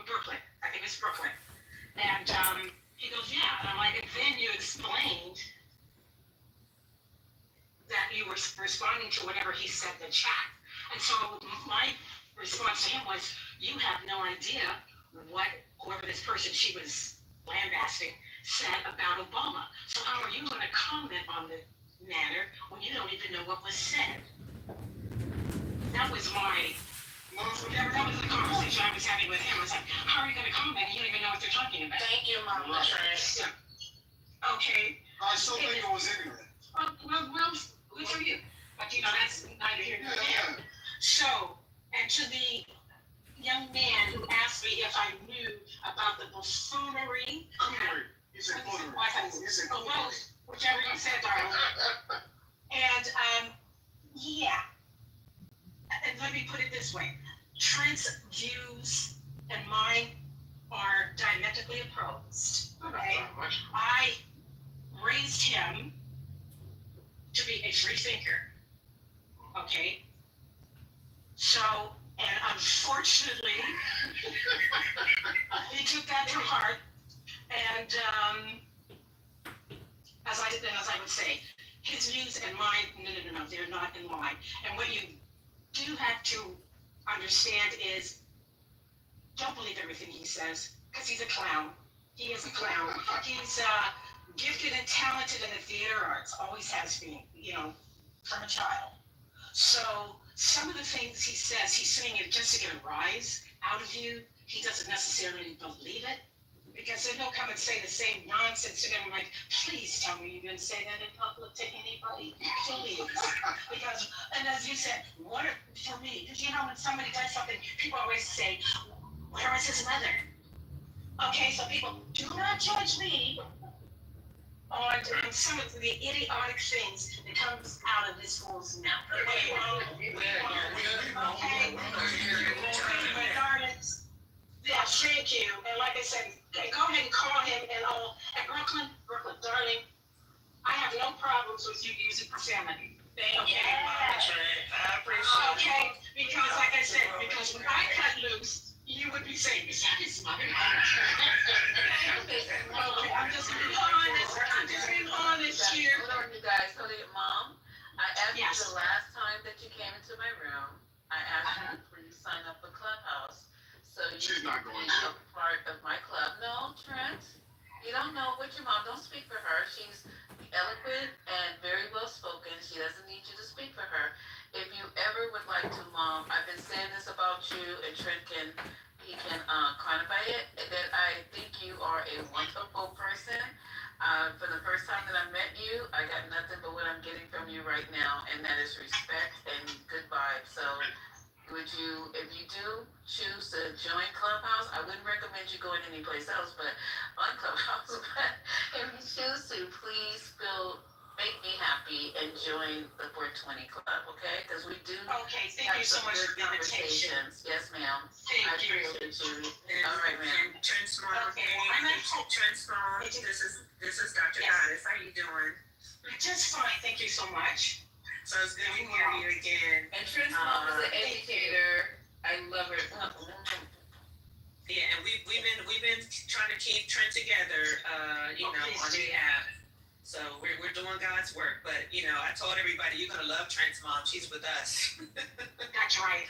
Brooklyn. I think it's Brooklyn. And he goes, yeah. And I'm like, and then you explained that you were responding to whatever he said in the chat. And so my response to him was, you have no idea what whoever this person she was lambasting said about Obama. So how are you going to comment on the matter when you don't even know what was said? That was my, that was the conversation I was having with him. I was like, how are you going to comment? You don't even know what they're talking about. Thank you, Mama. Yeah. Okay. I still think it was ignorant. Well, good for you. But you know, that's neither here nor there. So, and to the young man who asked me if I knew about the buffoonery. He said buffoonery. Both, whichever you said, darling. And, yeah. And let me put it this way. Trent's views and mine are diametrically opposed. Okay? I raised him to be a free thinker. Okay? So, and unfortunately, he took that to heart. And as I would say, his views and mine, no, they're not in line. And what you do have to understand is, don't believe everything he says, because he's a clown. He is a clown. He's gifted and talented in the theater arts, always has been, you know, from a child. So some of the things he says, he's saying it just to get a rise out of you. He doesn't necessarily believe it, because then he'll come and say the same nonsense to them. I'm like, please tell me you didn't say that in public to anybody, please. Because, and as you said, what for me, because you know when somebody does something, people always say, where is his mother? Okay, so people, do not judge me on some of the idiotic things that comes out of this fool's mouth. Okay, but darlings, yeah, thank you. And like I said, go ahead and call him and all. And Brooklyn, darling, I have no problems with you using profanity. Thank you, Mama Trent. I appreciate it. Okay, because like I said, because when I cut loose, you would be saying, is that his mother? Okay, I'm just being honest here. Hold on, you guys. Hold it, Mom. I asked Yes. you the last time that you came into my room, I asked you to please sign up for Clubhouse. So you She's not going can be a part of my club. No, Trent. You don't know what your mom, don't speak for her. She's eloquent and very well spoken. She doesn't need you to speak for her. If you ever would like to, Mom, I've been saying this about you, and Trent can quantify it, that I think you are a wonderful person. For the first time that I met you, I got nothing but what I'm getting from you right now, and that is respect and good vibes. So would you, if you do choose to join Clubhouse, I wouldn't recommend you going anyplace else but on Clubhouse, but if you choose to, please make me happy and join the 420 Club, okay? Because we do Okay, thank you so much for the invitation. Yes, ma'am. Thank I you. appreciate you. All right, ma'am. Trent's mom. Okay, I'm at home. Trent's mom. This is Dr. Yes. Goddess. How you doing? Just fine, thank you so much. So it's good to hear you again. And Trent's mom is an educator. I love her. Yeah, and we've been trying to keep Trent together, on the app. So we're doing God's work. But I told everybody you're gonna love Trent's mom. She's with us. That's right.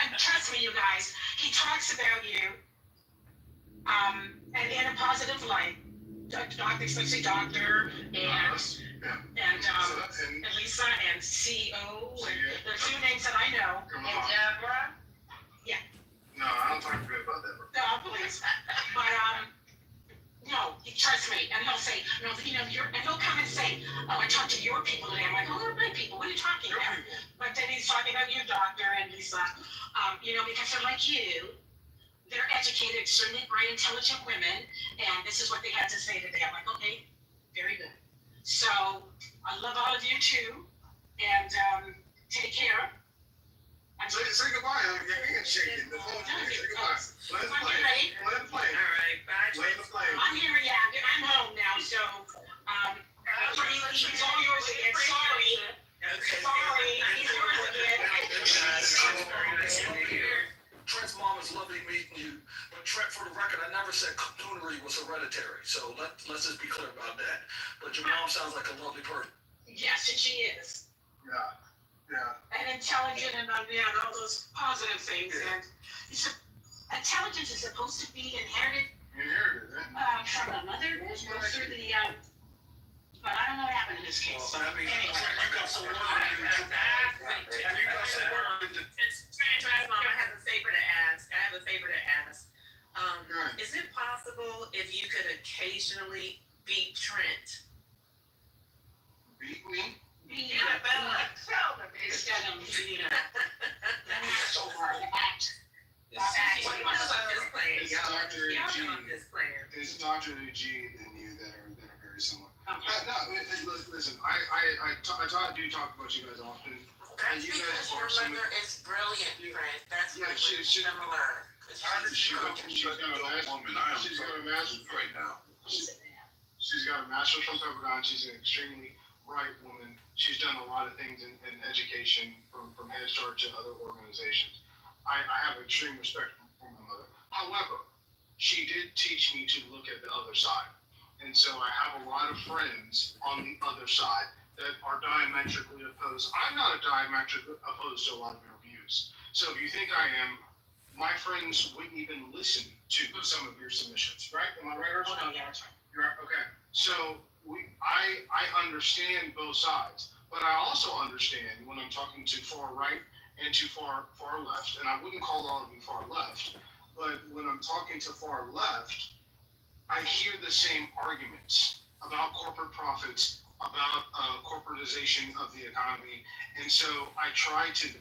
And trust me, you guys, he talks about you, and in a positive light. Doctor, especially Doctor, and Lisa, and CEO, and the few names that I know, Come and on. Deborah. No, I don't talk good about that. No, please. But no, he trusts me, and he'll say, no, and he'll come and say, oh, I talked to your people today. I'm like, oh, they're my people. What are you talking Your about? people. But then he's talking about your doctor and Lisa, because they're like you. They're educated, extremely bright, intelligent women, and this is what they had to say today. I'm like, okay, very good. So I love all of you too, and take care. Say goodbye. Your hand's shaking. The phone say goodbye. Land the plane. Ready? Land the plane. All right, bye. Land the plane. I'm here, yeah. I'm home now, so he's all yours again. Sorry. Okay. Sorry. He's yours again. Very nice to meet you. Trent's mom is lovely meeting you. But Trent, for the record, I never said coonery was hereditary. So let's just be clear about that. But your mom sounds like a lovely person. Yes, and she is. Yeah. Yeah. And intelligent and all those positive things. Yeah. And intelligence is supposed to be inherited from a mother, goes through the, but I don't know what happened in this case. Well, I mean, Anyway. you got some work to do. You got some work to do. Mom, I have a favor to ask. Is it possible if you could occasionally beat Trent? Beat me? Yeah, Bella, tell them. Instead of, so hard to act. It's Dr. Eugene and you that are very similar. Listen, I do talk about you guys often. That's You because guys your are some- mother is brilliant, Trent. That's Yeah, why she- we're she- similar. 'Cause She's got a master's right now. She's got a master's from Pepperdine. She's an extremely bright woman. She's done a lot of things in education from Head Start to other organizations. I have extreme respect for my mother. However, she did teach me to look at the other side. And so I have a lot of friends on the other side that are diametrically opposed. I'm not diametrically opposed to a lot of your views. So if you think I am, my friends wouldn't even listen to some of your submissions, right? Am I right, Ursula? Oh, no, yeah, that's right. You're right. Okay. So I understand both sides, but I also understand when I'm talking to far right and to far left, and I wouldn't call all of you far left, but when I'm talking to far left, I hear the same arguments about corporate profits, about corporatization of the economy, and so I try to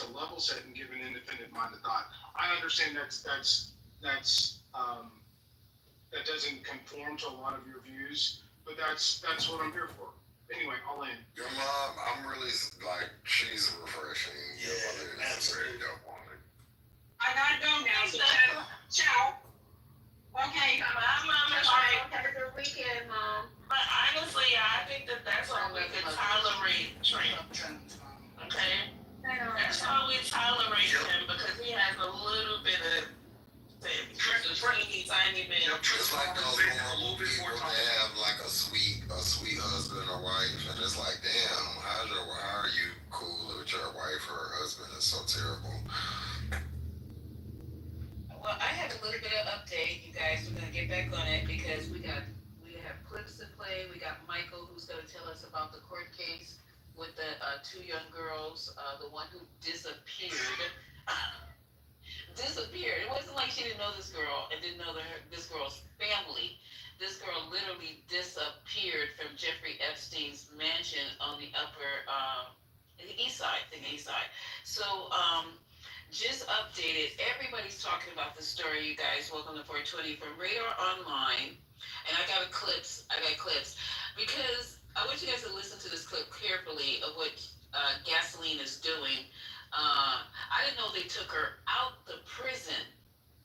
level set and give an independent minded thought. I understand that doesn't conform to a lot of your views, but that's what I'm here for. Anyway, I'll end. Your mom, I'm really like, she's refreshing. Your mother is very dope on it. I gotta go now, so ciao. Okay. My mom is right. Have a good weekend, Mom. But honestly, I think that's all we can tolerate Trent. Okay? That's all we tolerate him because he has a little bit of tiny bit. It's like those horrible people that have like a sweet husband or wife, and it's like, damn, how are you cool with your wife or her husband? It's so terrible. Well, I have a little bit of update, you guys. We're gonna get back on it because we have clips to play. We got Michael who's gonna tell us about the court case with the two young girls, the one who disappeared. It wasn't like she didn't know this girl and didn't know this girl's family. This girl literally disappeared from Jeffrey Epstein's mansion on the east side. So, just updated. Everybody's talking about the story, you guys. Welcome to 420 from Radar Online. And I got clips because I want you guys to listen to this clip carefully of what Gasoline is doing. I didn't know they took her out the prison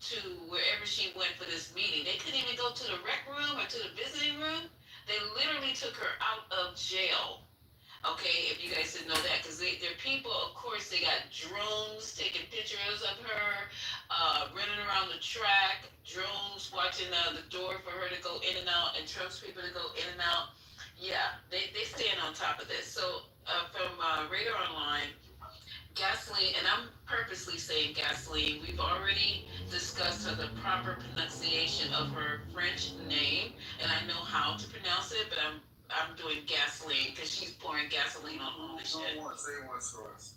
to wherever she went for this meeting. They couldn't even go to the rec room or to the visiting room. They literally took her out of jail. Okay, if you guys didn't know that, because they're people, of course, they got drones taking pictures of her, running around the track, drones watching the door for her to go in and out, and Trump's people to go in and out. Yeah, they stand on top of this. So from Radar Online, Gasoline, and I'm purposely saying Gasoline, we've already discussed the proper pronunciation of her French name, and I know how to pronounce it, but I'm doing Gasoline because she's pouring gasoline on all this shit. Say it once for us.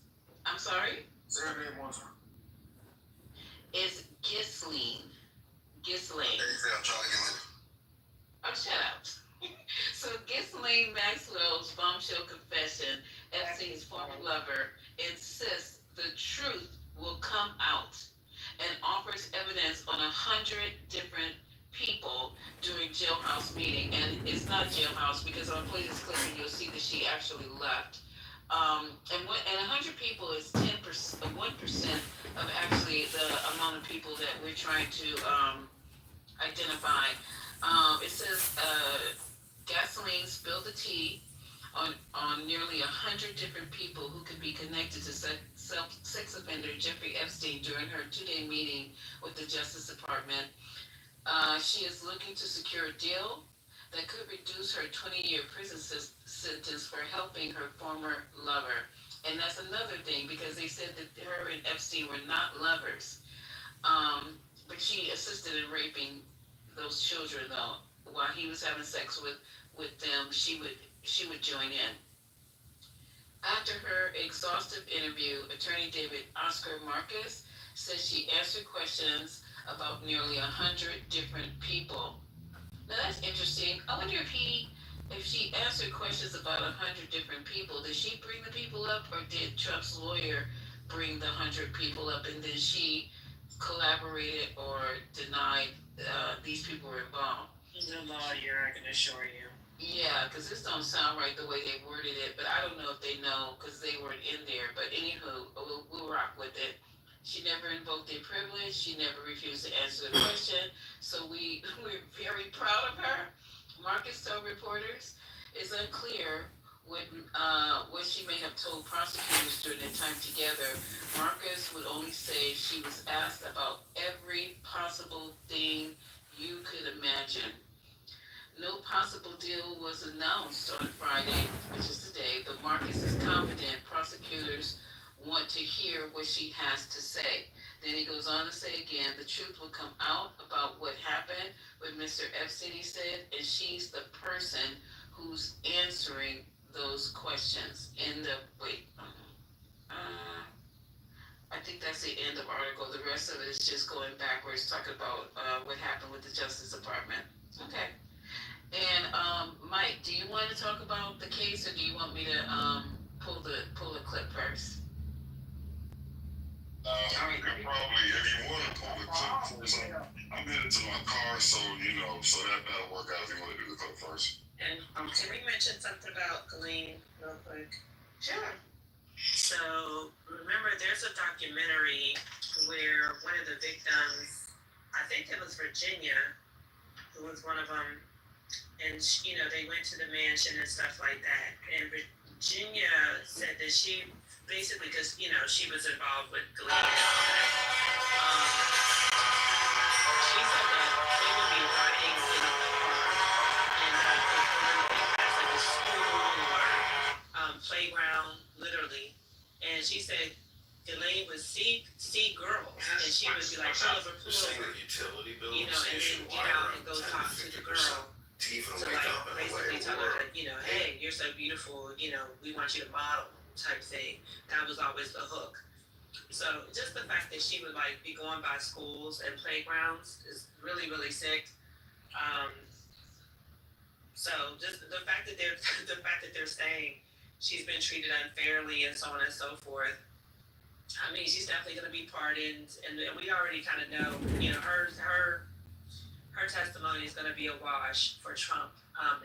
I'm sorry? Say her name once. It's Ghislaine. Oh, shut up. So Ghislaine Maxwell's bombshell confession, Epstein's former lover, insists the truth will come out and offers evidence on 100 different people during jailhouse meeting. And it's not jailhouse because I'll play this clip and you'll see that she actually left. And 100 people is 1% of actually the amount of people that we're trying to identify. It says Gasoline spilled the tea on nearly 100 different people who could be connected to sex offender Jeffrey Epstein during her 2-day meeting with the Justice Department. She is looking to secure a deal that could reduce her 20-year prison sentence for helping her former lover. And that's another thing because they said that her and Epstein were not lovers. But she assisted in raping those children though. While he was having sex with them, she would join in. After her exhaustive interview, attorney David Oscar Marcus says she answered questions about nearly 100 different people. Now that's interesting. I wonder if she answered questions about 100 different people, did she bring the people up, or did Trump's lawyer bring the 100 people up, and then she collaborated or denied these people were involved? The lawyer, I can assure you. Yeah, because this don't sound right the way they worded it, but I don't know if they know because they weren't in there. But anywho, we'll rock with it. She never invoked their privilege. She never refused to answer the question. So we're very proud of her. Marcus told reporters it's unclear what she may have told prosecutors during their time together. Marcus would only say she was asked about every possible thing you could imagine. No possible deal was announced on Friday, which is today, but Marcus is confident prosecutors want to hear what she has to say. Then he goes on to say again, the truth will come out about what happened with Mr. Epstein, he said, and she's the person who's answering those questions. In the, wait, I think that's the end of the article. The rest of it is just going backwards, talking about what happened with the Justice Department. Okay. And Mike, do you want to talk about the case, or do you want me to pull the clip first? You could probably, if you want to pull the clip first, I'm headed to my car, so so that'll work out if you want to do the clip first. And can we mention something about Ghislaine real quick? Sure. So remember, there's a documentary where one of the victims, I think it was Virginia, who was one of them, and they went to the mansion and stuff like that. And Virginia said that she basically, because she was involved with Glenn and all that. She said that they would be riding in a car, and it would be past like a school or playground, literally. And she said Ghislaine would see girls, and she would be like, pull over, pull over, and then get out and go talk to the girl. So like basically tell her that, hey, you're so beautiful, we want you to model type thing. That was always the hook. So just the fact that she would like be going by schools and playgrounds is really, really sick. Um, so just the fact that they're saying she's been treated unfairly and so on and so forth. I mean, she's definitely going to be pardoned, and we already kind of know, her testimony is going to be a wash for Trump.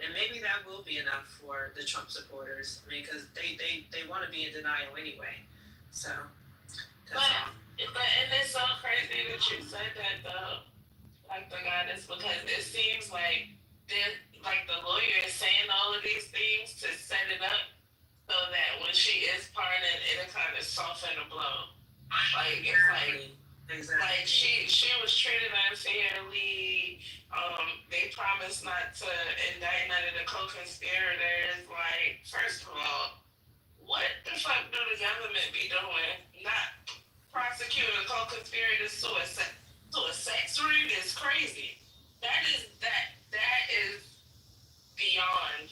And maybe that will be enough for the Trump supporters. I mean, because they want to be in denial anyway. So, that's all. But and it's so crazy that you said that though, like the goddess, because it seems like the lawyer is saying all of these things to set it up so that when she is pardoned, it'll kind of soften the blow. Like it's like. Exactly. Like she was treated unfairly. They promised not to indict none of the co-conspirators. Like, first of all, what the fuck do the government be doing? Not prosecuting co-conspirators to a sex ring is crazy. That is beyond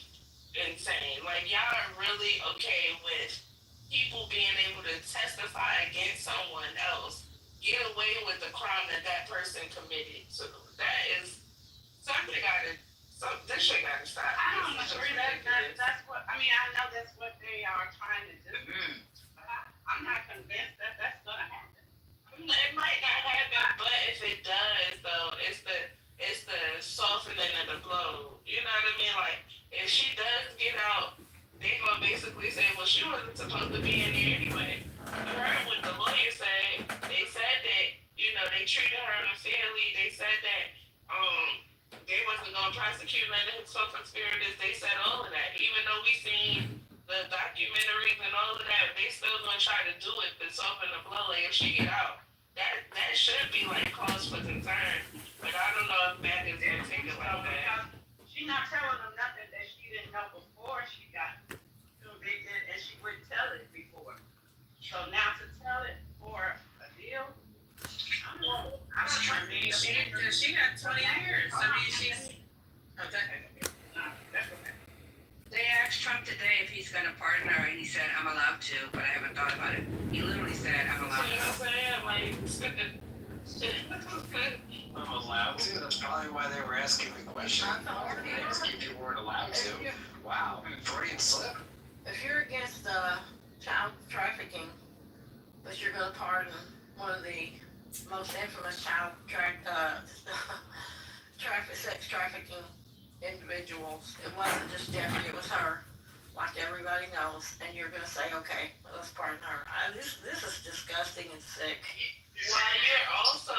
insane. Like, y'all are really okay with people being able to testify against someone else, get away with the crime that person committed. So that is something this shit gotta stop. I don't agree that's what, I know that's what they are trying to do. But I'm not convinced that that's gonna happen. It might not happen, but if it does, though, it's the softening of the blow. You know what I mean? Like, if she does get out, they gonna basically say, well, she wasn't supposed to be in here anyway. You heard what the lawyer said. They said that, they treated her unfairly. They said that they wasn't gonna prosecute none of his co-conspirators. They said all of that. Even though we seen the documentaries and all of that, they still gonna try to do it to soften the blow. Like, if she get out, That should be like cause for concern, but I don't know if Matt is gonna take it like that. She's not telling them nothing that she didn't know before she got convicted, and she wouldn't tell it before. So now to tell it for a deal, I don't know. She got 20 years. I mean, she's. Okay. No, that's okay. They asked Trump today if he's going to pardon her, and he said, "I'm allowed to," but I haven't thought about it. He literally said, "I'm allowed You know to." what I'm saying? I'm allowed to. That's probably why they were asking the question. If you weren't allowed to. Wow, Freudian slip. If you're against child trafficking, but you're going to pardon one of the most infamous sex trafficking individuals, it wasn't just Jeffrey, it was her, like everybody knows, and you're going to say, okay, let's pardon her. This is disgusting and sick. Well, you're also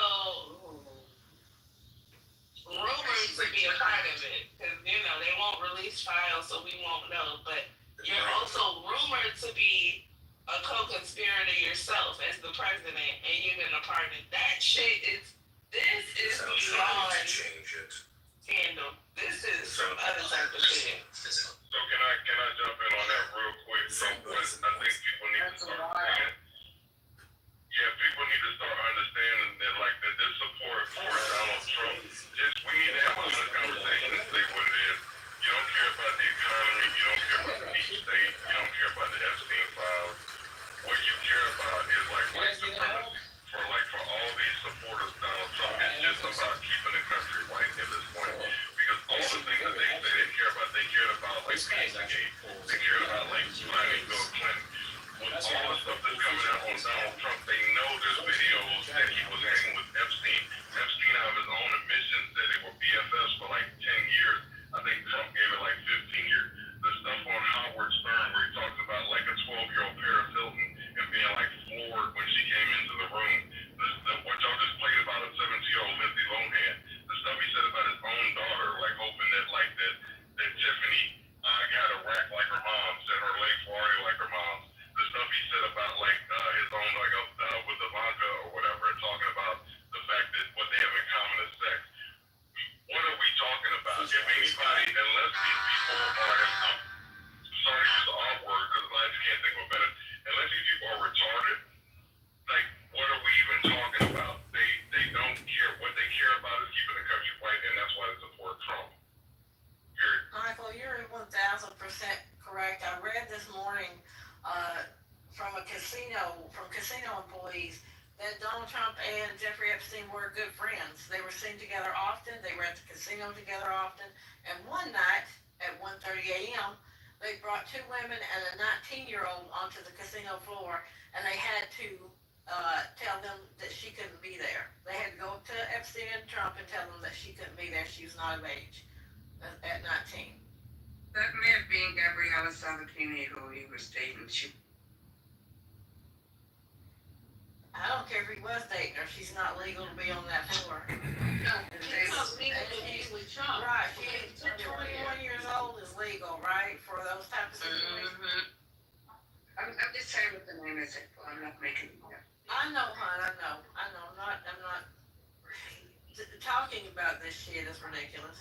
rumored to be a part of it, because, you know, they won't release files, so we won't know, but you're also rumored to be a co-conspirator yourself as the president, and you're gonna pardon. That shit is, this is beyond Change it. scandal. This is some other type of shit. So can I jump in on that real quick? So what I think people need to start saying, people need to start understanding that like that this support for Donald Trump, just we need to have a honest conversation and say what it is. You don't care about the economy, you don't care about the deep state, you don't care about the Epstein files. What you care about is like white supremacy. For all these supporters of Donald Trump, it's just about keeping the country white at this point. Because all the things that they say they care about, they cared about like Pizzagate, they cared about like finding Bill Clinton. With all the stuff that's coming out on Donald Trump, they know there's videos that he was hanging with Epstein. Epstein out of his own admission said they were BFFs for like 10 years. I think Trump gave it like 15 years. The stuff on Howard Stern where he talks about like a 12-year-old Paris Hilton and being like floored when she came into the room. What y'all just played about a 17-year-old Lindsay Lohan. The stuff he said about his own daughter, like hoping that like that Tiffany got a rack like her mom, said her legs were already like her mom's. The stuff he said about like his own like with Ivanka or whatever, and talking about the fact that what they have in common is sex. What are we talking about? If anybody, unless these people are, I'm sorry to use the R word because I just can't think of a better, unless these people are retarded, like what are we even talking about? They don't care. What they care about is keeping the country white, and that's why they support Trump. Period. Michael, you're 1,000% correct. I read this morning from casino employees that Donald Trump and Jeffrey Epstein were good friends. They were seen together often. They were at the casino together often. And one night at 1:30 a.m., they brought two women and a 19-year-old onto the casino floor, and they had to tell them that she couldn't be there. They had to go up to Epstein and Trump and tell them that she couldn't be there. She was not of age at 19. That may have been Gabriela Sabatini who he was dating. I don't care if he was dating her. She's not legal to be on that floor. She's not legal to be with Trump. Right, she's 21 years old is legal, right, for those types of situations. I'm just saying what the name is. I'm not making it up. I know, hon, I know. I'm not talking about this shit is ridiculous.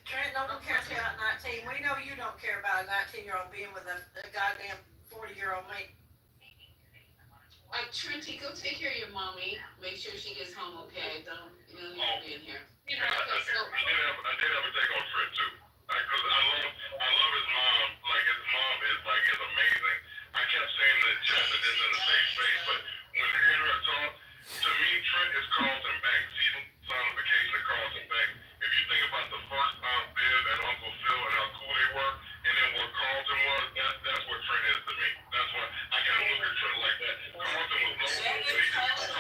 Trent, no one cares about 19. We know you don't care about a 19-year-old being with a goddamn 40-year-old mate. Trenty, go take care of your mommy. Make sure she gets home okay. Don't, you know, you be in here. You know, I did have a take on Trent too. Because I love his mom. Like his mom is amazing. I kept saying in the chat that this is a safe space, but when hearing her talk, to me, Trent is Carlton Banks. He's personification of Carlton Banks. If you think about the first Aunt Viv and Uncle Phil and how cool they were, and then what Carlton was, that's what Trent is to me. That's why I kind of look at Trent like that. Carlton was no cool,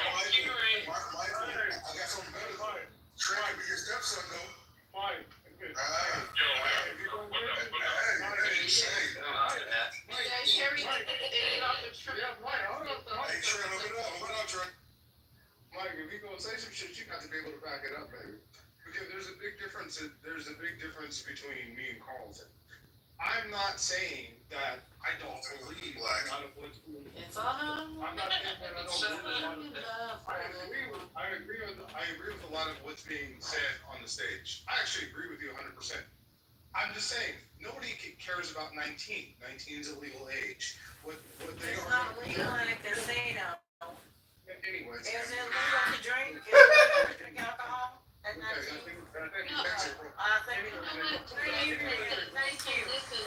but he just was Carlton. I got something better for you. Trent could be your stepson though. Fine. Yo, man. What up? Harry, get off the trip. Yeah, Mike, hold up. Hey, Trent, look it up. Look it up, Trent. Mike, if you gonna say some shit, you got to be able to back it up, baby. Because there's a big difference. There's a big difference between me and Carlton. I'm not saying that I don't believe a lot of what's being. It's all on. I'm not saying that I don't believe a lot of. I agree with a lot of what's being said on the stage. I actually agree with you 100%. I'm just saying, nobody cares about 19. 19 is a legal age. What they It's are. not legal in a casino. Anyways. Is it legal to drink? Is it legal to drink alcohol at 19? I think that's it. Thank you. Thank you. Listen.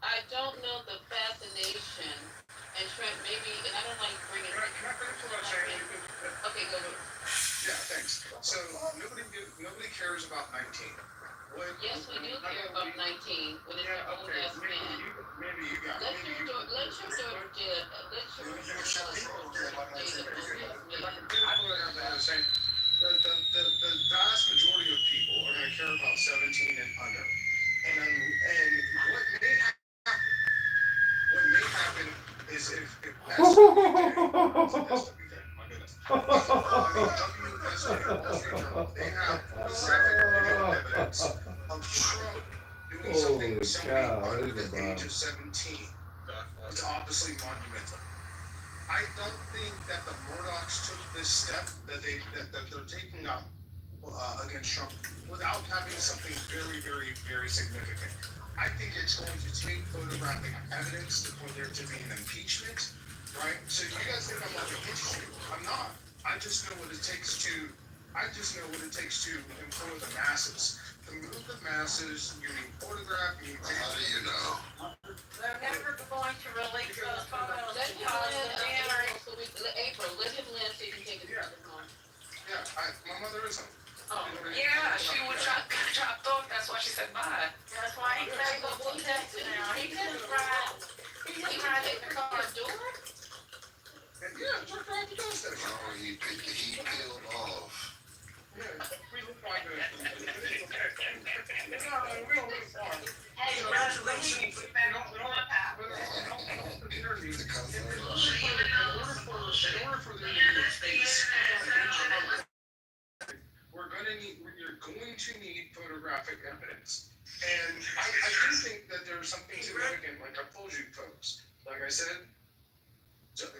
I don't know the fascination, and Trent, maybe, and I don't like bringing. Can I finish what I'm saying? Okay, go ahead. Yeah, thanks. So nobody cares about 19. Yes, we do care about 19, when it's an old ass man. Maybe you got. Let your daughter date The vast majority of people are going to care about 17 and under. And what may happen is if they have graphic video evidence of Trump doing something with somebody under the age of 17. It's obviously monumental. I don't think that the Murdochs took this step that they're taking up against Trump without having something very, very, very significant. I think it's going to take photographic evidence for there to be an impeachment, right? So you guys think I'm like against you? I'm not. I just know what it takes to employ the masses. To move the masses, you need photograph, you need. How do you know? They're never going to release those photos because April, let him land so you can take his brother home. Yeah, my mother isn't. Yeah, she was dropped off. That's why she said bye. that's why he said go to Texas now. He couldn't ride. He couldn't ride in the car door. Yeah, truck drive the gas station. Oh, he peeled off. Yeah, we look like a. Hey, congratulations. You're going to need photographic evidence. And I do think that there's something significant, like I've told you folks. Like I said,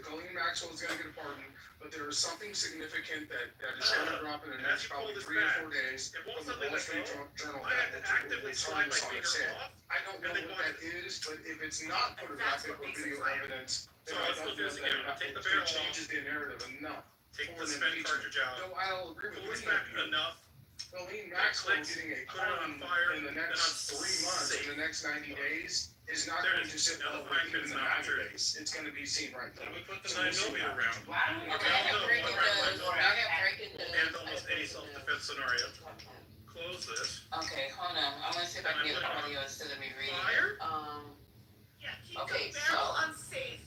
Colleen Maxwell is going to get a pardon, but there is something significant that is going to drop in the next probably 3 or 4 days from the Wall Street Journal that will turn this on its head. I don't know what that is, but if it's not photographic or video evidence, then I don't know that it changes the narrative enough. Take the spent cartridge out. No, I'll agree with Pull it you. back enough. Colleen Maxwell getting a Put it pardon on fire, in the and next I'm 3 months, safe. in the next 90 days, is not There going is to sit no well with fact even it's the not 90 true. days. It's going to be seen right So there. we put the So 9 we'll see millimeter what round. Okay, I got breaking And almost any self-defense scenario. Close this. Okay, hold on. I want to see if I can get audio instead of me reading. Fire? Okay, so unsafe.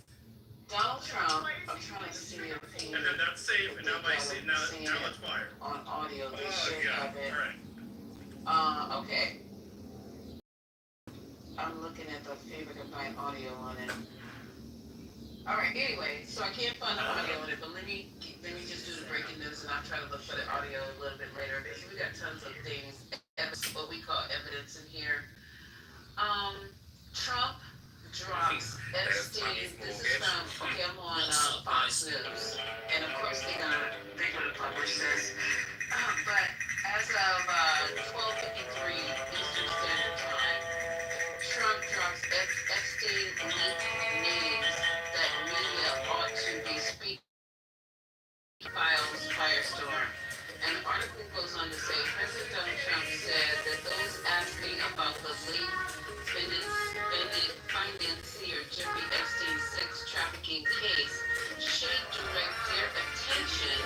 Donald Trump, I'm trying to see if he And then that's safe, and now I see, now let's fire. on audio. They Oh, should yeah, have it. alright. Okay. I'm looking at the favorite of my audio on it. All right. Anyway, so I can't find the audio on it, but let me just do the breaking news, and I'll try to look for the audio a little bit later because we got tons of things, what we call evidence in here. Trump drops Epstein. This is from, okay, I'm on Fox News, and of course they're gonna publish this. But as of 12:53 Eastern Standard Time, Trump drops Epstein leaked names that media ought to be speaking. Files Firestorm. And the article goes on to say President Donald Trump said that those asking about the late financier Jeffrey Epstein's sex trafficking case should direct their attention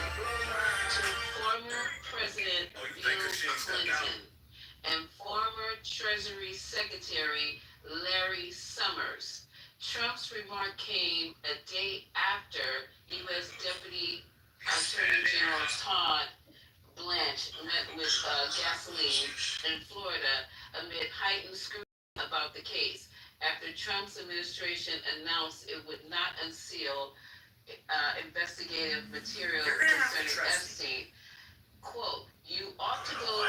to former President Bill Clinton and former Treasury Secretary Larry Summers. Trump's remark came a day after U.S. Deputy Attorney General Todd Blanche met with gasoline in Florida amid heightened scrutiny about the case after Trump's administration announced it would not unseal investigative material concerning Epstein. Quote, you ought to go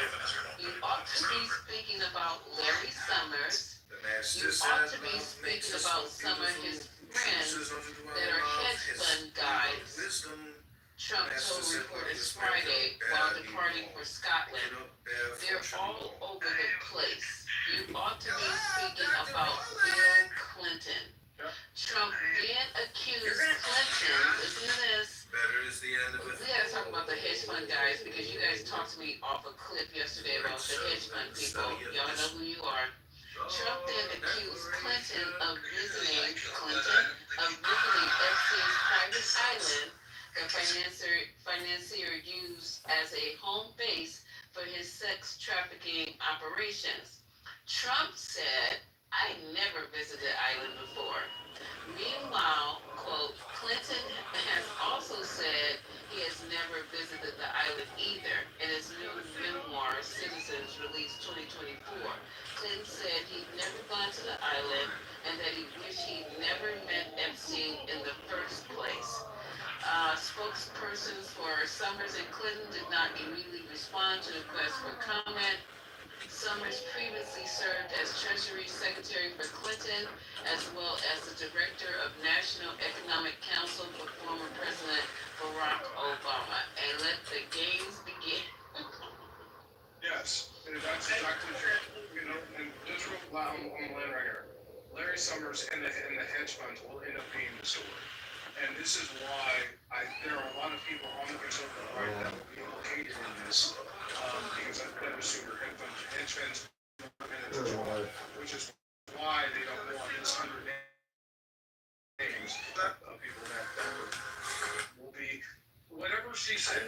about Larry Summers. You ought to be speaking about some of his friends that are hedge fund guys. Trump told reporters Friday while departing for Scotland. They're all over the place. You ought to be speaking about Bill Clinton. Trump then accused Clinton, listen to this. We gotta talk about the hedge fund guys because you guys talked to me off a clip yesterday about the hedge fund people. Y'all know who you are. Trump then accused Clinton of visiting Epstein's private island the financier used as a home base for his sex trafficking operations. Trump said, I never visited the island before. Meanwhile, quote, Clinton has also said he has never visited the island either. In his new memoir, Citizens, released 2024, Clinton said he'd never gone to the island and that he wished he'd never met Epstein in the first place. Spokespersons for Summers and Clinton did not immediately respond to the request for comment. Summers previously served as Treasury Secretary for Clinton, as well as the Director of National Economic Council for former President Barack Obama. And let the games begin. Yes, that's exactly true. You know, and just real loud on the land right here. Larry Summers and the hedge funds will end up being the story. And this is why there are a lot of people on the conservative right that will be implicated in this, because I've been a super hedge funds, which is why they don't want this 100 names of people that will be, whatever she says,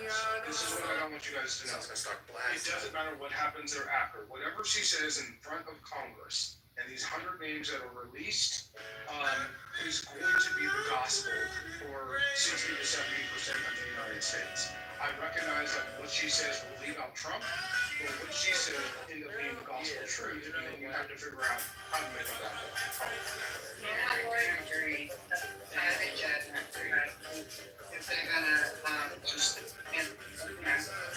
this is what I don't want you guys to know. It doesn't matter what happens thereafter. Whatever she says in front of Congress, and these 100 names that are released, is going to be the gospel for 60 to 70% of the United States. I recognize that what she says will leave out Trump, but what she said end up being the gospel truth, and then you have to figure out how to make that happen. I would agree. I think that if they're gonna just, and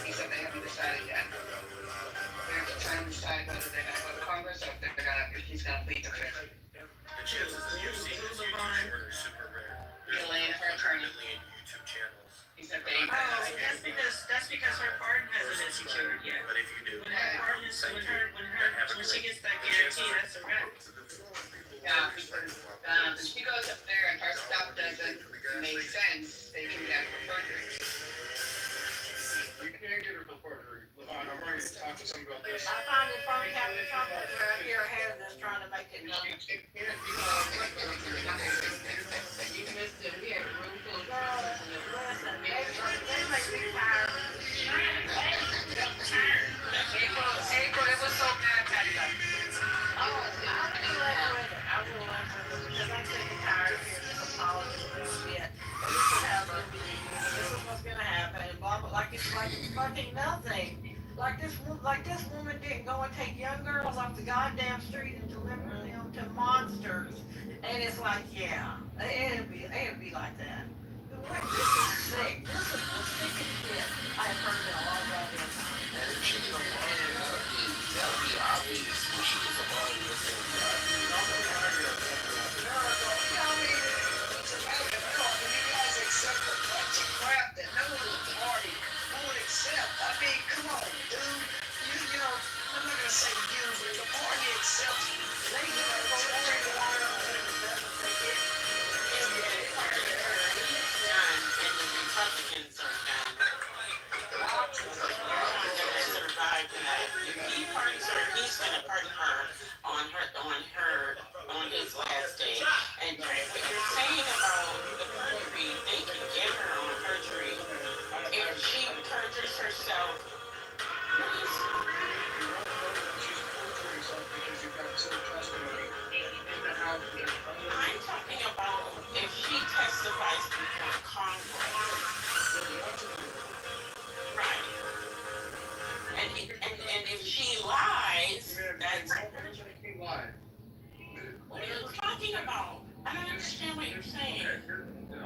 he said they haven't decided yet. They're trying to decide whether they're gonna go to Congress or if he's gonna plead the fifth. The chances of you seeing this are super rare. Elaine, her attorney. YouTube channels. He said they. That's because her pardon hasn't been secured yet. But if you do, When her pardon is, when she gets that guarantee, that's a wrap. Yeah, because if she goes up there and her stuff doesn't make sense, they can get her perjury. You can't get her for perjury. I'm ready to talk to somebody about this. I find it funny how the Trump right here ahead of us trying to make it known. You missed it. We had a room full of Girl, persons in the listen, they make me tired. April, it was so bad, Patty. I will let her with it. I will let her with it, because I'm sick and tired of hearing this apology bullshit. This is how it's gonna be, this is what's gonna happen, and blah, blah, like it's fucking nothing. Like this woman didn't go and take young girls off the goddamn street and deliver them to monsters. And it's like, yeah, it'd be like that. This is sick. This is the sickest shit I've heard in a long goddamn time. That'll be obvious when she gets a body or Accept the bunch of crap that no one in the party would accept. I mean, come on, dude. You know, I'm not gonna say you, but the party accepts. They do it for every one of them. And the Republicans are done. Survived that. He's gonna pardon her on his last day. And what you're saying about the perjury, they can get her on perjury. If she perjures herself, She's perjuring herself because you've got some testimony in the house. I'm talking about if she testifies before Congress. Right. And if she lies, that's... What are you talking about? I don't understand what you're saying.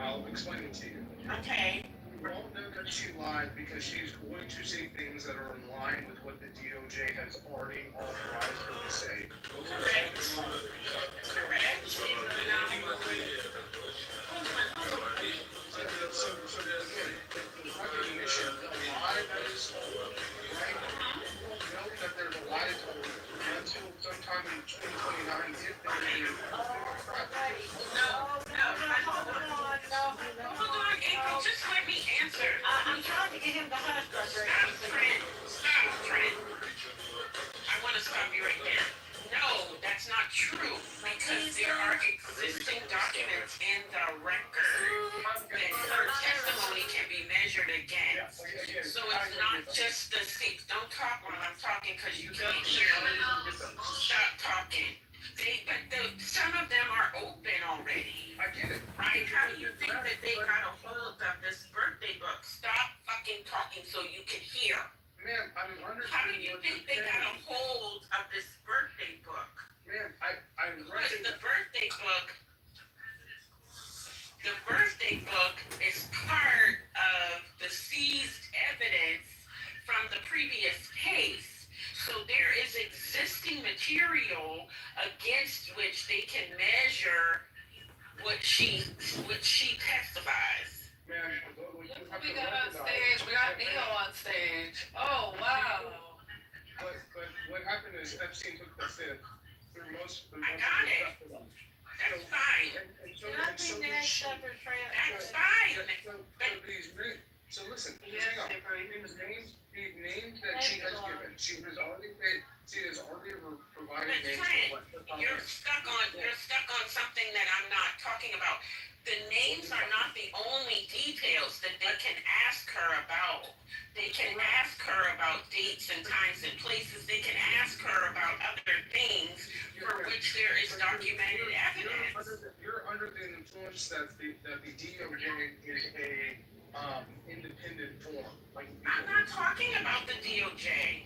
I'll explain it to you. Okay. You won't know that that she lied because she's going to say things that are in line with what the DOJ has already authorized her to say. Correct. So again, the recognition, the lie that is told, right? We won't know that there's a lie told until sometime in 2029 if there is Hold on, April, just let me answer. I'm trying to get him to hush, Frederick. Stop, Trent. I want to stop you right there. No, that's not true, because there are existing documents in the record that her testimony can be measured against. So it's not just the seats. Don't talk while I'm talking, because you can't hear me. Stop talking. Some of them are open already. I get it. Right? How do you think that they got a hold of this birthday book? Stop fucking talking so you can hear. Ma'am, I'm How do understanding you what think you're they got a saying. hold of this birthday book? Ma'am, I'm Because ready. the birthday book is part of the seized evidence from the previous case. So there is existing material against which they can measure what she testifies. Ma'am, We got on stage, we got Neo on stage. Oh, wow. But what happened is Epstein took the fifth through most of the I got it. stuff. That's fine. So That's fine. So listen, Yes, hang on. April. These names that she has given, she has already provided But names. Trent, you're stuck on something that I'm not talking about. The names are not the only details that they can ask her about. They can ask her about dates and times and places. They can ask her about other things for which there is documented evidence. You're under the influence that the DOJ is a independent form. Like, I'm not talking about the DOJ.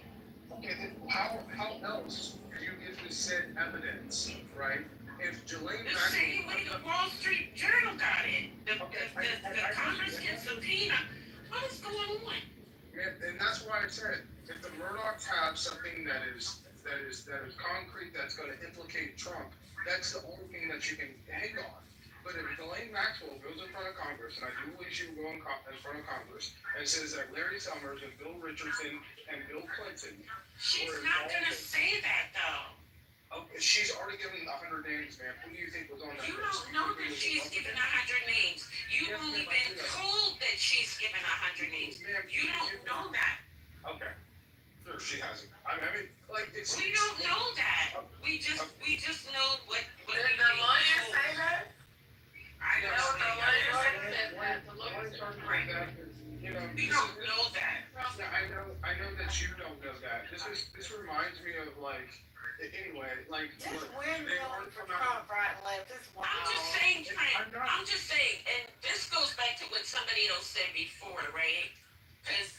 okay, then how else do you get this said evidence, right? If Jelaine The same way the Wall Street Journal got it. The Congress can subpoena. What is going on? and that's why I said if the Murdochs have something that is concrete that's going to implicate Trump, that's the only thing that you can hang on. But if Ghislaine Maxwell goes in front of Congress, and I do believe she will go in front of Congress, and says that Larry Summers and Bill Richardson and Bill Clinton, She's not gonna say that though. she's already given 100 names, man. Who do you think was on that You list? don't know that she's given 100 names. You've only been told that she's given 100 names. You don't know that. Okay. Sure, she hasn't. I mean, like, it's... We don't know that. We just know what Did we the lawyer say that? I don't No, the know. lawyer said that. The lawyer said that. You know, We don't know that. yeah, I know that you don't know that. This reminds me of like, anyway, like. Just look, windmilling from Trump right and left. This is wild. I'm just saying, and this goes back to what somebody else said before, right? Because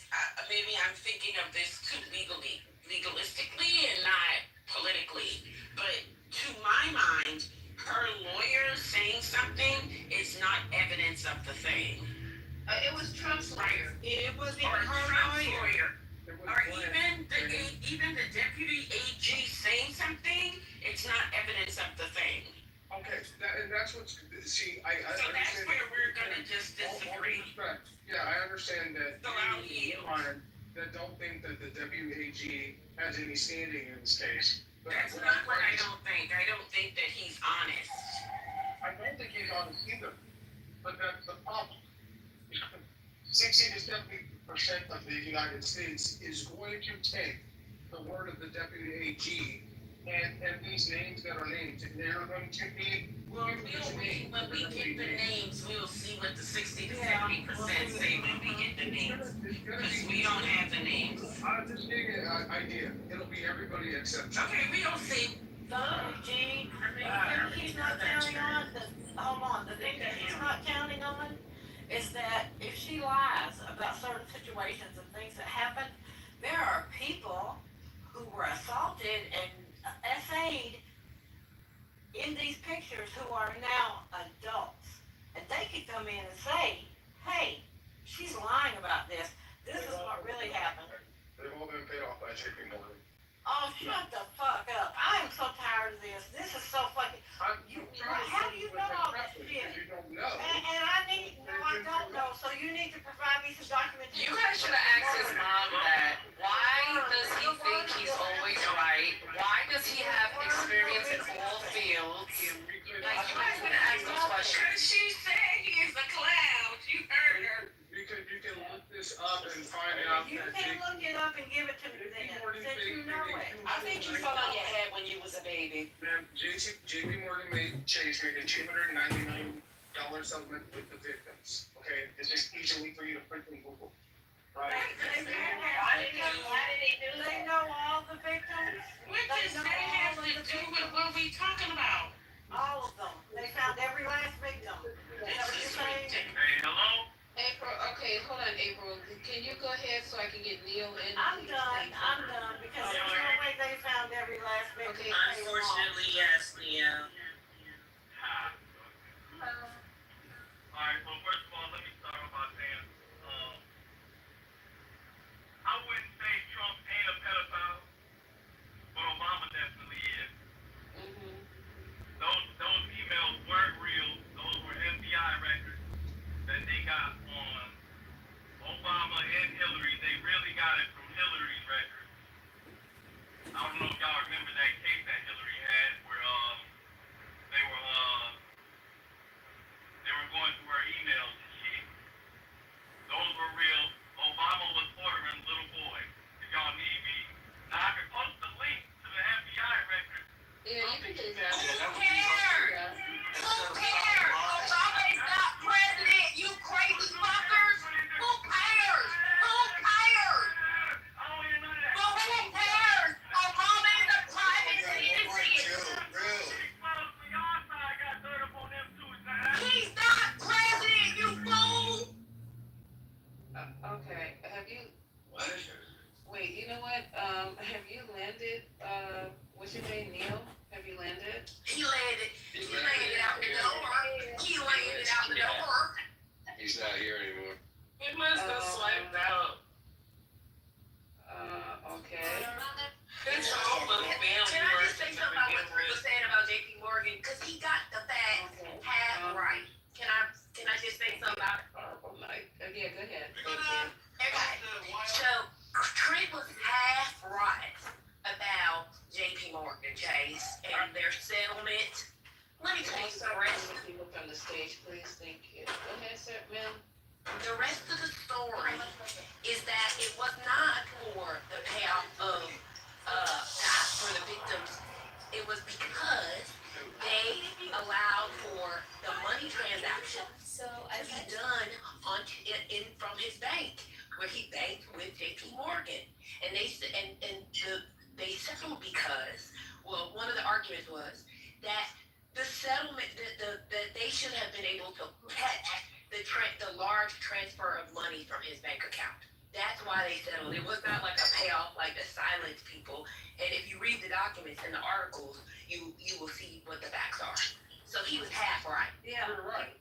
maybe I'm thinking of this too legalistically and not politically. But to my mind, her lawyer saying something is not evidence of the thing. It was Trump's lawyer. It was Or even her Trump's lawyer. Or even the deputy AG saying something, it's not evidence of the thing. Okay, and that's what's, see, I So that's understand. where we're gonna just disagree. Respect. Yeah, I understand that. So I'll yield. That don't think that the WAG has any standing in this case. But That's not what I don't think. I don't think that he's honest. I don't think he's honest either, but that's the problem. 60 to 70% of the United States is going to take the word of the deputy AG and these names that are named, and they're going to be. Well, when we get the names, we'll see what the 60 to 70% say when we get the names. Because we don't have the names. I'll just give you an idea. It'll be everybody except. Okay, we don't see. Gene, he's not counting on, the thing that he's not counting on is that if she lies about certain situations and things that happened, there are people who were assaulted and essayed in these pictures who are now adults. And they could come in and say, hey, she's lying about this. shut the fuck up. I am so tired of this. This is so fucking. How do you know all this shit? You don't know. And I don't know. So you need to provide me some documentation. You guys should have asked his mom that. Why does he think he's always right? Why does he have experience in all fields? Like, you guys could have asked those questions. Because she said he is a clown. You heard her. You can look this up and find out You that can look it up and give it to me then, since you know it. I think you fell on your head when you was a baby. Man, JP Morgan Chase made a $299 settlement with the victims. Okay, it's just easily for you to freaking Google. Right? Why did they do that? They know all the victims. What does that have to do with what we talking about? All of them. They found every last victim. Is that what you're saying? Hey, hello? April, okay, hold on, April. Can you go ahead so I can get Neil in? I'm done, because there's no way they found every last victim. Okay. Unfortunately, yes, Leo. Alright, well, first of all, let me start off by saying, I wouldn't say Trump ain't a pedophile, but Obama definitely is. Mm-hmm. Those emails weren't real. Those were FBI records that they got on Obama and Hillary. They really got it from Hillary's records. I don't know if y'all remember that case that Hillary had where they were going through her emails and shit. Those were real. Obama was ordering little boys. If y'all need me, now I can post the link to the FBI record. Yeah, you can do that. Who cares? Who cares? Obama is not president, you crazy fuckers. Who cares? Who cares? I don't hear none of that. But who cares? Obama is a private citizen. He's not president, you fool. Okay, have you, wait, you know what, have you landed, what's your name, Neil? Have you landed? He landed out the door. He landed out the door. He's not here anymore. He must have swiped out. Okay. It's almost family. Can I just say something about what Chris was saying about JP Morgan? Because he got the facts half right. Can I just say something about it? Yeah, go ahead. Okay. So Trent was half right about JP Morgan Chase and their settlement. Let me tell you the rest. People from the stage, please. Thank you. Go ahead, sir, ma'am. The rest of the story is that it was not for the payoff of for the victims. It was because they allowed for the money transactions to be done from his bank, where he banked with JP Morgan, and they settled because, well, one of the arguments was that the settlement that they should have been able to catch the large transfer of money from his bank account. That's why they settled. It was not like a payoff, like the silent people. And if you read the documents and the articles, you will see what the facts are. So he was half right. Yeah. You're right.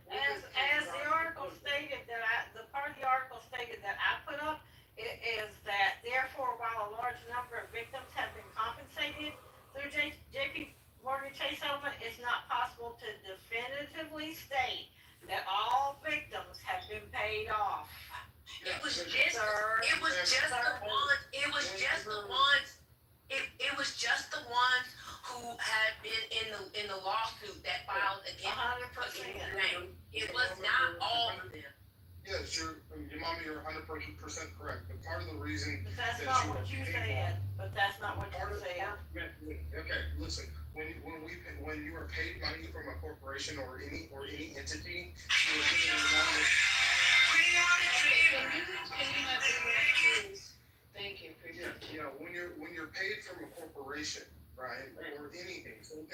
As the article stated the part of the article stated that I put up is that therefore, while a large number of victims have been compensated through JP Morgan Chase settlement, it's not possible to definitively state that all victims have been paid off. It was just the ones who had been in the lawsuit that filed against 100%. his name. It was not all of them. Yes, mommy, you're 100% correct. But part of the reason But that's not what you said. Okay, listen. When you are paid money from a corporation or any entity, you are given a amount of. Can you not do that, please? Thank you, appreciate it. You know, when you're paid from a corporation, right, or anything, same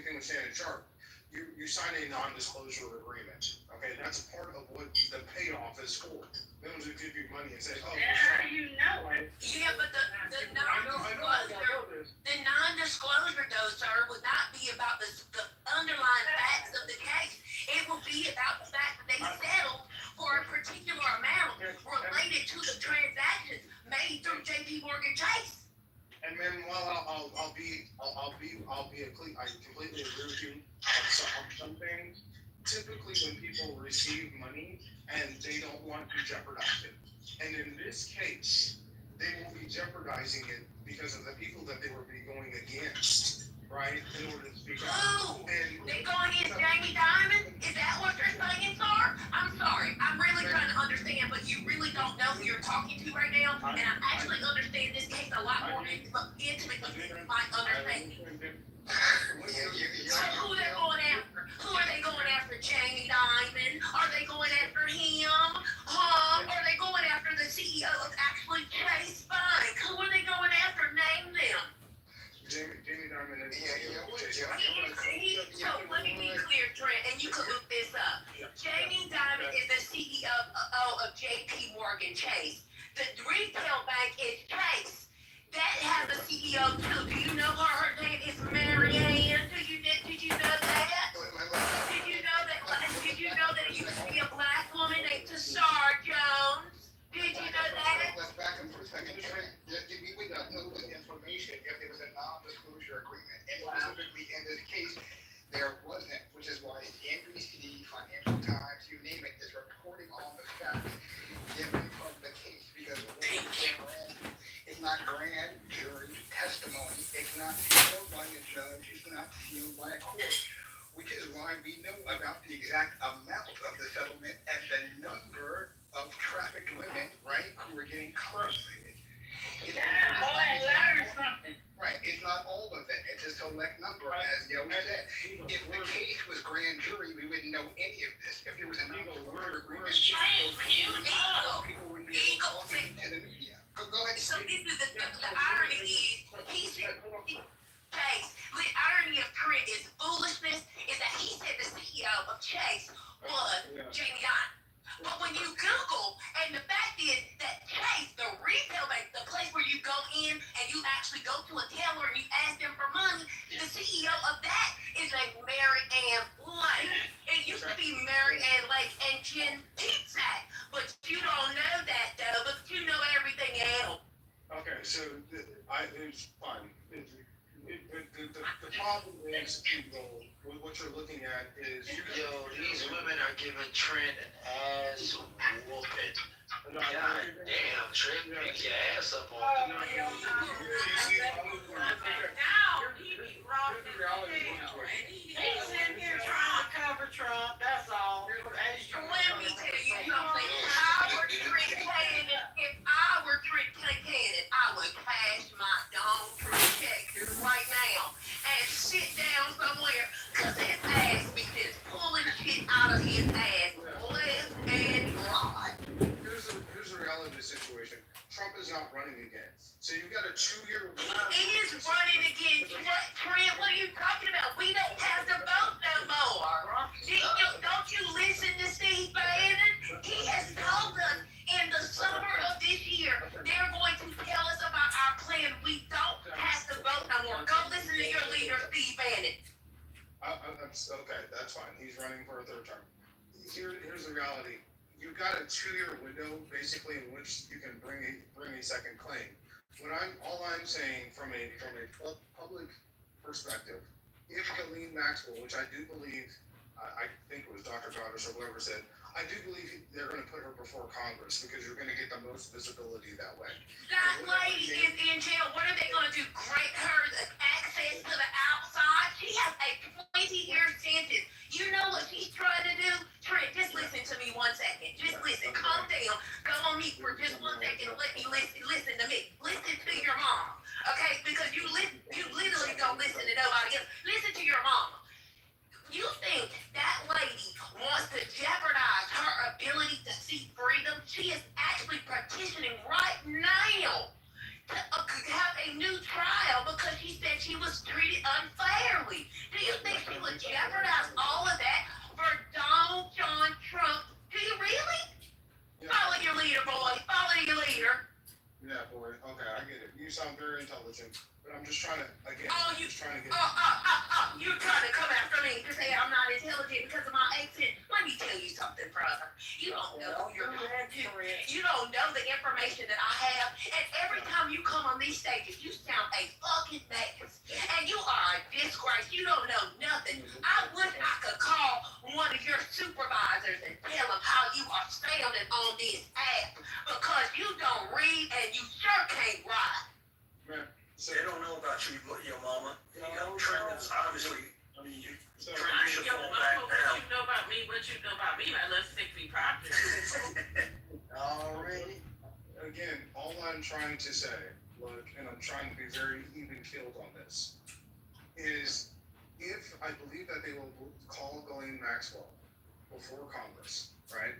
thing with Shannon Sharp, you sign a non-disclosure agreement. Okay, that's part of what the payoff is for. They don't just give you money and say, oh. How do you know it? Yeah, but the non-disclosure, though, sir, would not be about the underlying facts of the case. It will be about the fact that they settled for a particular amount related to the transactions made through JP Morgan Chase. And Manuel, I completely agree with you on some things. Typically, when people receive money and they don't want to jeopardize it, and in this case, they will be jeopardizing it because of the people that they will be going against, right? In order to speak out. Who? And They going against Jamie Dimon? Is that what you're saying, sir? I'm sorry. I'm really trying to understand, but you really don't know who you're talking to right now. And I actually understand this case a lot more intimately than you might understand. So who they going after? Who are they going after? Jamie Dimon? Are they going after him? Are they going after the CEO of actually Chase Bank? Who are they going after? Name them. Jamie Dimon is. So let me be clear, Trent, and you can look this up. Jamie Dimon is the CEO of JP Morgan Chase. The retail bank is Chase. That has a CEO too. Do you know her? Her name is Marianne. Did you know that? Did you know that it used to be a black woman named Tashar Jones? Did you know that? Let's back up for a second. We don't know the information if there was a non-disclosure agreement. And specifically in this case, there wasn't, which is why NBC, Financial Times, you name it, is reporting on the facts given from the case because it's not grand jury testimony. It's not sealed by a judge. It's not sealed by a court, which is why we know about the exact amount of the settlement and the number of trafficked women, right, who were getting compensated. Right, it's not all of it. It's a select number, as Yo said. If the case was grand jury, we wouldn't know any of this. If there was a non-disclosure agreement, people wouldn't be able to talk to the media. Go ahead. So this is the irony is he said Chase. The irony of Trent is foolishness is that he said the CEO of Chase was Jamie Dimon. But when you Google, and the fact is that Chase, the retail bank, the place where you go in and you actually go to a teller and you ask them for money, the CEO of that is named Mary Ann Lake. It used to be Mary Ann Lake and Jen Pizak, but you don't know that though, but you know everything else. Okay, so it's fine. The problem is, what you're looking at is. Yo, these women are giving Trent an ass whooping. God damn, Trent, pick your ass up on the Now, he be rocking the hell, and he's sitting here trying to cover Trump, that's all. Let me tell you something. If I were Trent Cannon, I would cash my Donald Trump check right now and sit down somewhere because his ass be just pulling shit out of his ass left and right. Here's the reality of the situation. Trump is not running again. So you've got a 2-year. He is running against what, Trent? What are you talking about? We don't have to vote no more. Don't you listen to Steve Bannon? He has told us in the summer of this year they're going to tell us about our plan. We don't have to vote no more. Go listen to your leader, Steve Bannon. Okay, that's fine. He's running for a third term. Here's the reality. You've got a 2-year window, basically, in which you can bring a second claim. All I'm saying from a public perspective, if Colleen Maxwell, which I do believe, I think it was Dr. Goddard or whoever said, I do believe they're going to put her before Congress because you're going to get the most visibility that way. That lady is in jail. What are they going to do? Grant her the access to the outside? She has a 20-year sentence. You know what she's trying to do? Trent, just listen to me 1 second. Just listen. Calm down. Go on mute for just 1 second. Let me listen to me. Listen to your mom. Okay? Because you literally don't listen to nobody else. Listen to your mama. You think that lady wants to jeopardize her ability to seek freedom? She is actually petitioning right now to have a new trial because she said she was treated unfairly. Do you think she would jeopardize all of that for Donald John Trump? Do you really? Yeah. Follow your leader, boy. Follow your leader. Yeah. frat boy. Okay, I get it. You sound very intelligent, but I'm just trying to, again, Oh, just trying to get. You're trying to come after me to say I'm not intelligent because of my accent. Let me tell you something, brother. You don't know who you're talking to. You don't know the information that I have. And every time you come on these stages, you sound a fucking mess. And you are a disgrace. You don't know nothing. I wish I could call one of your supervisors and tell them how you are sounding on this app because you don't read and you sure can't write. Man, so, They don't know about you, your mama. You know, Trent is obviously, I mean, so Trent, you should fall back What now. you know about me, what you know about me, like, let's stick be property. Already? again, all I'm trying to say, look, and I'm trying to be very even-keeled on this, is if I believe that they will call Ghislaine Maxwell before Congress, right?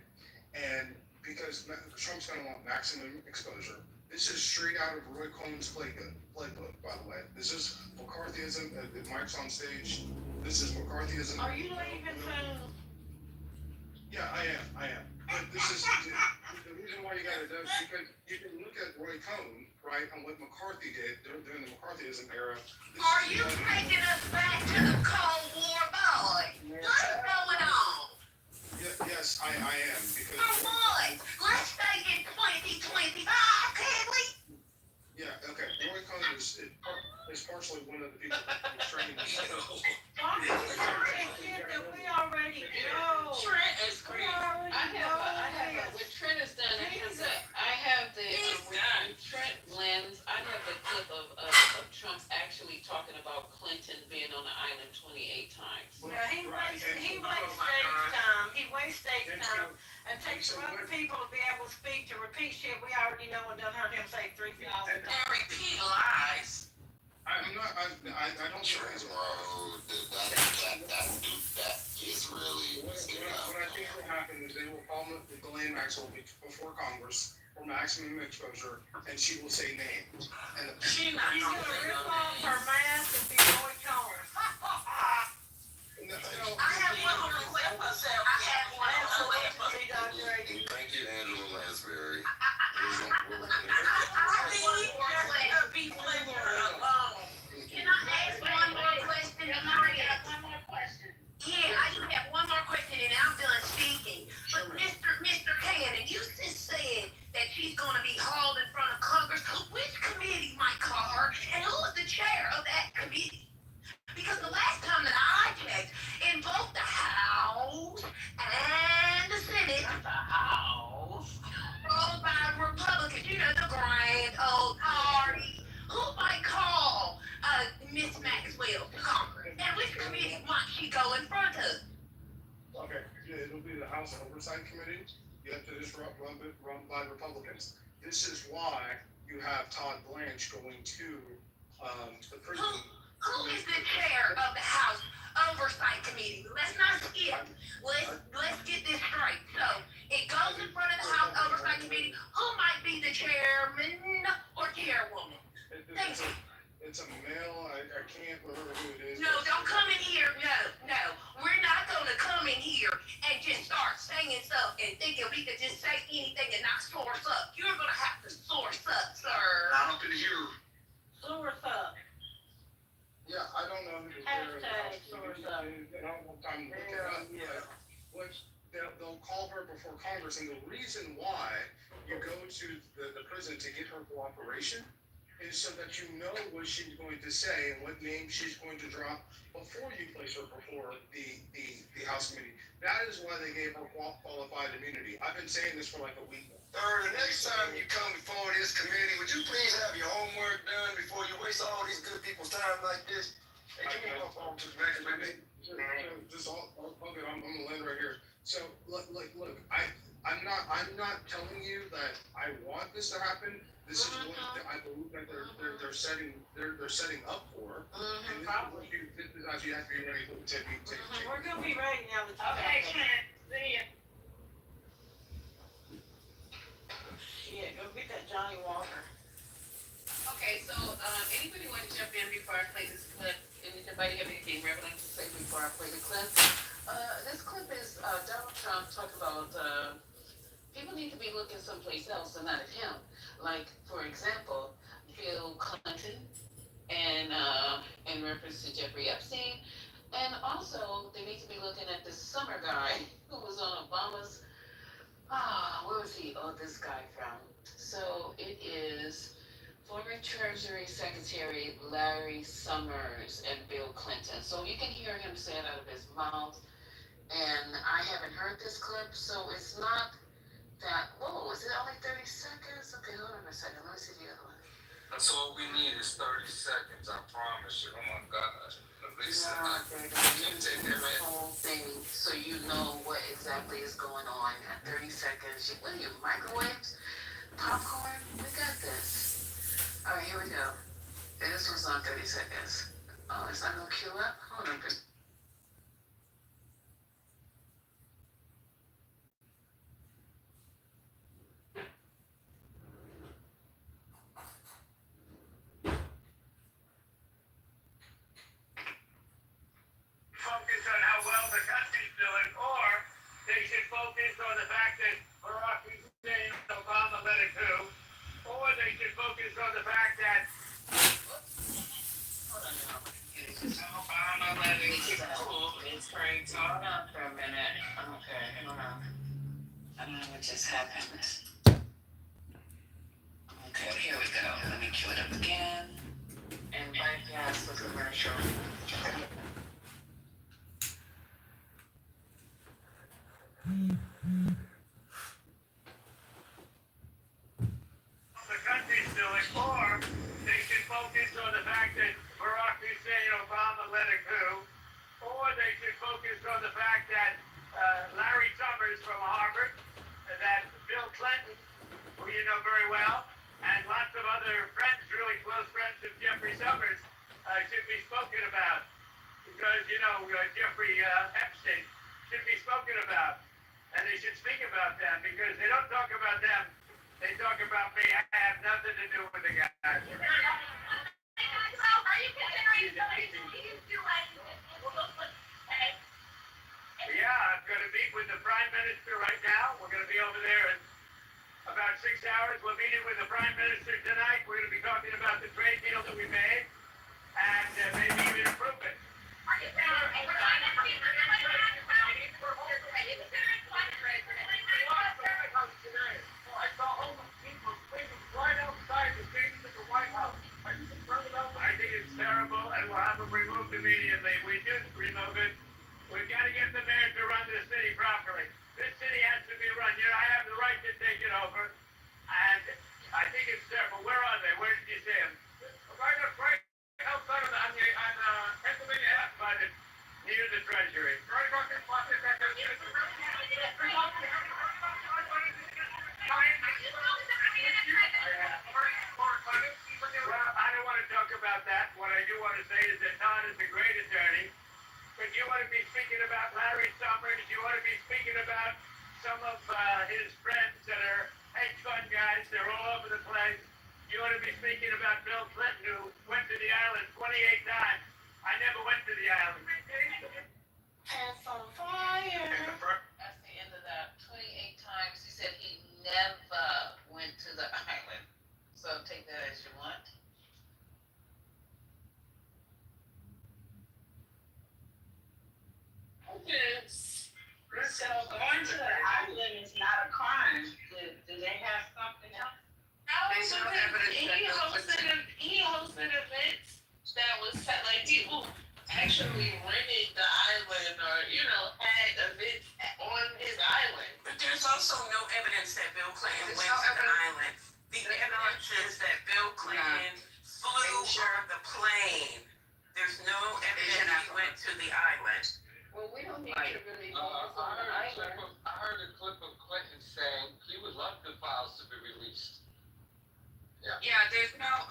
And because Trump's going to want maximum exposure, this is straight out of Roy Cohn's playbook, by the way. This is McCarthyism. If Mike's on stage, this is McCarthyism. Are you leaving soon? Yeah, I am. But this is the reason why you got to do it, because you can look at Roy Cohn, right, and what McCarthy did during the McCarthyism era. Are you taking us back to the Cold War, boy? What's going on? Yes, I am, because. For what? Let's stay in 2025, can we? Yeah, okay. Roy Cohn is partially one of the people that was training me. Why are you saying shit that we already know? Trent is great. When Trent is done, I have the, when Trent lands, I have the clip of Trump actually talking about Clinton being on the island 28 times. Yeah, he wastes stage time. He wastes stage time and takes from other people to be able to speak, to repeat shit we already know and done heard him say 3,000 times. And repeat lies. I'm not, I don't Trent, think bro, that is really what's going what I think will happen is they will call Ghislaine Maxwell before Congress for maximum exposure, and she will say names. And She's not He's gonna gonna say rip no off her names. mask and be Roy Cohn. I have one more question. I have one more question. Thank you, Angela Lansbury. Can I ask one more question, Maria? One more question. Yeah, I just have one more question and I'm done speaking. But Mr. Cannon, you just said that she's gonna be hauled in front of Congress. Which committee might call her and who is the chair of that committee? Because the last time that I checked, in both the House and the Senate, ruled by Republicans, you know, the grand old party, who might call Miss Maxwell to Congress? And which committee might she go in front of? Okay, it'll be the House Oversight Committee. You have to disrupt run by Republicans. This is why you have Todd Blanche going to the prison. Who is the chair of the House Oversight Committee? Let's not skip. Let's get this straight. So it goes in front of the House Oversight Committee. Who might be the chairman or chairwoman? Thank you. It's a male. I can't remember who it is. No, don't come in here. No. We're not gonna come in here and just start saying stuff and thinking we could just say anything and not source up. You're gonna have to source up, sir. Not up in here. Source up. Yeah, I don't know who the chair of the House Hashtag Committee is. I don't have time to look it up. Yeah. But they'll call her before Congress, and the reason why you go to the prison to get her cooperation is so that you know what she's going to say and what name she's going to drop before you place her before the House Committee. That is why they gave her qualified immunity. I've been saying this for like a week now. Sir, the next time you come before this committee, would you please have your homework done before you waste all these good people's time like this? Hey, give me my phone to the next meeting. Just all good. I'm gonna land right here. So look, I'm not telling you that I want this to happen. This is what I believe that they're setting up for. And this is how you have to be ready to take. We're gonna be ready now. Okay, Trent. See ya. Yeah, go get that Johnny Walker. Okay, so, anybody want to jump in before I play this clip? Anybody have anything relevant to say before I play the clip? This clip is, Donald Trump talking about, people need to be looking someplace else and not at him. Like, for for example, Bill Clinton and in reference to Jeffrey Epstein, and also they need to be looking at this summer guy who was on Obama's. Where was he? Oh, this guy from. So it is former Treasury Secretary Larry Summers and Bill Clinton. So you can hear him say it out of his mouth. And I haven't heard this clip, so it's not that. Whoa, is it only 30 seconds? Okay, hold on a second. Let me see the other one. That's all we need is 30 seconds, I promise you. Oh my God. At least No, you you can take the that in. whole thing so you know what exactly is going on at 30 seconds. What are you, microwaves? Popcorn? We got this. All right, here we go. And this one's on 30 seconds. Oh, it's not gonna queue up? Hold on. Focus on how well the country's doing, or they should focus on the fact that Barack Hussein Obama led a coup, or they should focus on the fact that Obama led a coup. It's great. Hold on for a minute. Okay, hold on. I don't know what just happened. Okay, here we go. Let me cue it up again and bypass the commercial. the country's doing, or they should focus on the fact that Barack Hussein Obama led a coup, or they should focus on the fact that Larry Summers from Harvard, that Bill Clinton, who you know very well, and lots of other friends, really close friends of Jeffrey Summers, should be spoken about. Because, Jeffrey Epstein should be spoken about. And they should speak about them, because they don't talk about them. They talk about me. I have nothing to do with the guys. Are you considering Yeah, I'm going to meet with the Prime Minister right now. We're going to be over there in about 6 hours. We're meeting with the Prime Minister tonight. We're going to be talking about the trade deal that we made and maybe even improve it. I saw homeless people sleeping right outside the gates of the White House. Are you concerned about that? I think it's terrible, and we'll have them removed immediately. We did remove it. We've got to get the mayor to run this city properly. This city has to be run. I have the right to take it over, and I think it's terrible. Where are they? Where did you see them? Right outside of Pennsylvania Ave, by near the Treasury. Right about this spot. Well, I don't want to talk about that. What I do want to say is that Todd is a great attorney. But you want to be speaking about Larry Summers. You want to be speaking about some of his friends that are hedge fund guys. They're all over the place. You want to be speaking about Bill Clinton, who went to the island 28 times. I never went to the island. Hands on fire. That's the end of that. 28 times he said he never went to the island. So take that as you want. So going to the island is not a crime. Do they have something else? There's no evidence that He hosted events that was like people actually rented the island or had events on his island. But there's also no evidence that Bill Clinton went to the island. The evidence is that Bill Clinton flew on the plane. There's no evidence he went to the island. Well, we don't need to really focus on the island. I heard a clip of Clinton saying he would love the files to be released. Yeah, there's no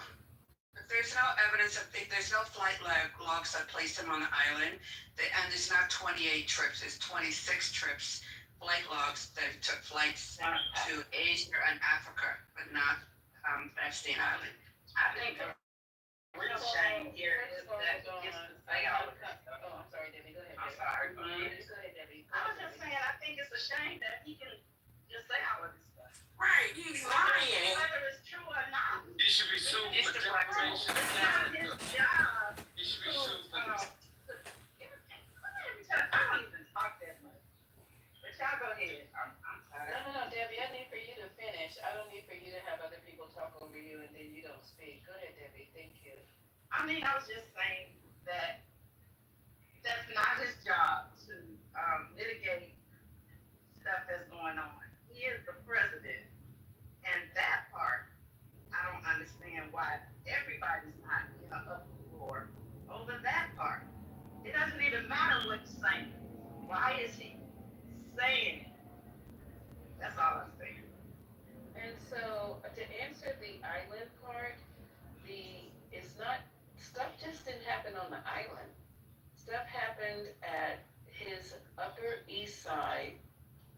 evidence of there's no flight logs that placed him on the island. And it's not 28 trips, it's 26 trips, flight logs that took flights to Asia and Africa, but not Epstein Island. I think the real shame here is that it's the sale. Oh, I'm sorry, Debbie. Go ahead. I'm sorry. Go ahead, Debbie. I was just saying, I think it's a shame that he can just say all of this stuff. Right, he's lying. Whether it's true or not. need for you to have other people talk over you and then you don't speak. Go ahead, Debbie. Thank you. I mean, I was just saying that that's not his job to mitigate stuff that's going on. He is the president, and that part, I don't understand why everybody's not in an uproar over that part. It doesn't even matter what he's saying. Why is he saying it? That's all I'm saying. And so to answer the island part, it's not, stuff just didn't happen on the island. Stuff happened at his Upper East Side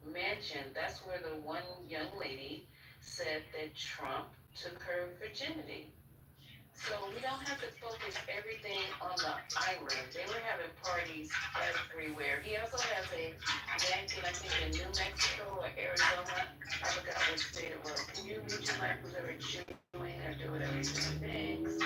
mansion. That's where the one young lady said that Trump took her virginity. So we don't have to focus everything on the island. They were having parties everywhere. He also has a mansion, I think, in New Mexico or Arizona. I forgot which state it was. Can you read your mic, whoever chewing or do whatever you're doing? Thanks.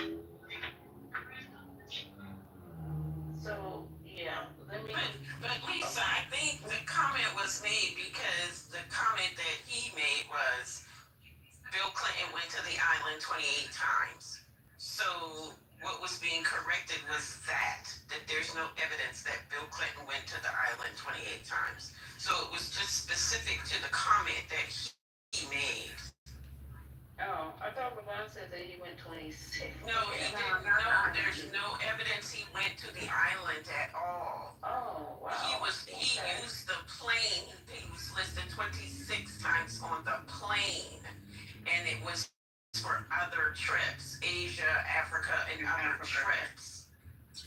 So, yeah, let me. But Lisa, I think the comment was made because the comment that he made was Bill Clinton went to the island 28 times. So what was being corrected was that there's no evidence that Bill Clinton went to the island 28 times. So it was just specific to the comment that he made. Oh, I thought Ravon said that he went 26. No, he didn't. No, there's no evidence he went to the island at all. Oh, wow. He used the plane. He was listed 26 times on the plane. And it was for other trips, Asia, Africa, and other trips.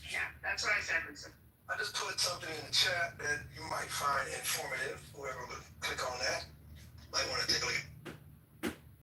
Yeah, that's what I said, Lisa. I just put something in the chat that you might find informative. Whoever would click on that might want to take a look at